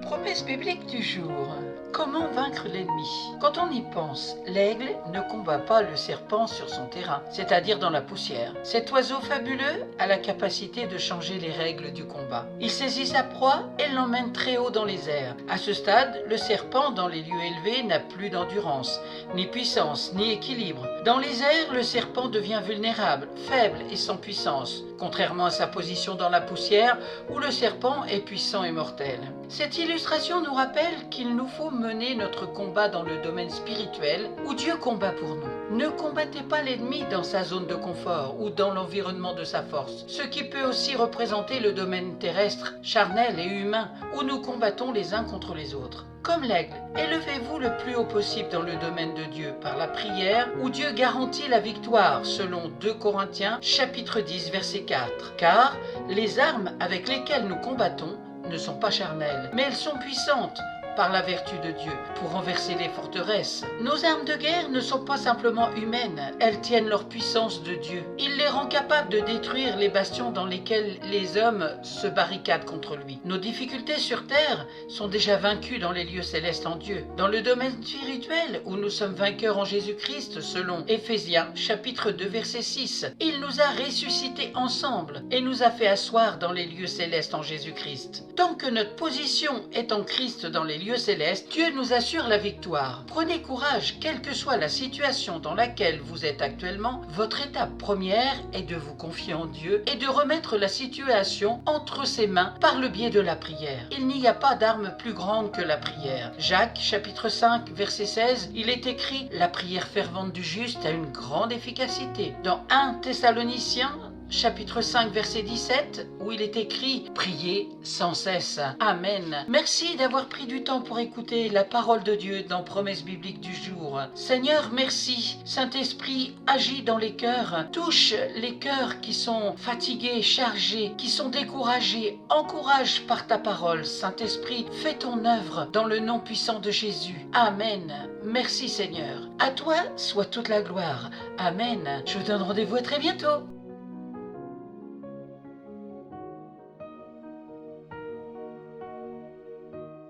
Promesse biblique du jour. Comment vaincre l'ennemi? Quand on y pense, l'aigle ne combat pas le serpent sur son terrain, c'est-à-dire dans la poussière. Cet oiseau fabuleux a la capacité de changer les règles du combat. Il saisit sa proie et l'emmène très haut dans les airs. À ce stade, le serpent dans les lieux élevés n'a plus d'endurance, ni puissance, ni équilibre. Dans les airs, le serpent devient vulnérable, faible et sans puissance, contrairement à sa position dans la poussière où le serpent est puissant et mortel. Cette illustration nous rappelle qu'il nous faut mener notre combat dans le domaine spirituel où Dieu combat pour nous. Ne combattez pas l'ennemi dans sa zone de confort ou dans l'environnement de sa force, ce qui peut aussi représenter le domaine terrestre, charnel et humain où nous combattons les uns contre les autres. Comme l'aigle, élevez-vous le plus haut possible dans le domaine de Dieu par la prière où Dieu garantit la victoire selon 2 Corinthiens chapitre 10 verset 4. Car les armes avec lesquelles nous combattons ne sont pas charnelles, mais elles sont puissantes par la vertu de Dieu pour renverser les forteresses. Nos armes de guerre ne sont pas simplement humaines, elles tiennent leur puissance de Dieu. Il les rend capables de détruire les bastions dans lesquels les hommes se barricadent contre lui. Nos difficultés sur terre sont déjà vaincues dans les lieux célestes en Dieu. Dans le domaine spirituel, où nous sommes vainqueurs en Jésus-Christ, selon Éphésiens chapitre 2 verset 6, il nous a ressuscités ensemble et nous a fait asseoir dans les lieux célestes en Jésus-Christ. Tant que notre position est en Christ dans les lieux célestes, Dieu nous assure la victoire. Prenez courage, quelle que soit la situation dans laquelle vous êtes actuellement. Votre étape première est de vous confier en Dieu et de remettre la situation entre ses mains par le biais de la prière. Il n'y a pas d'arme plus grande que la prière. Jacques chapitre 5 verset 16, il est écrit: la prière fervente du juste a une grande efficacité. Dans 1 Thessaloniciens chapitre 5 verset 17, où il est écrit: priez sans cesse. Amen. Merci d'avoir pris du temps pour écouter la parole de Dieu dans Promesse biblique du jour. Seigneur, merci. Saint-Esprit, agis dans les cœurs. Touche les cœurs qui sont fatigués, chargés, qui sont découragés. Encourage par ta parole. Saint-Esprit, fais ton œuvre dans le nom puissant de Jésus. Amen. Merci Seigneur. À toi soit toute la gloire. Amen. Je vous donne rendez-vous à très bientôt.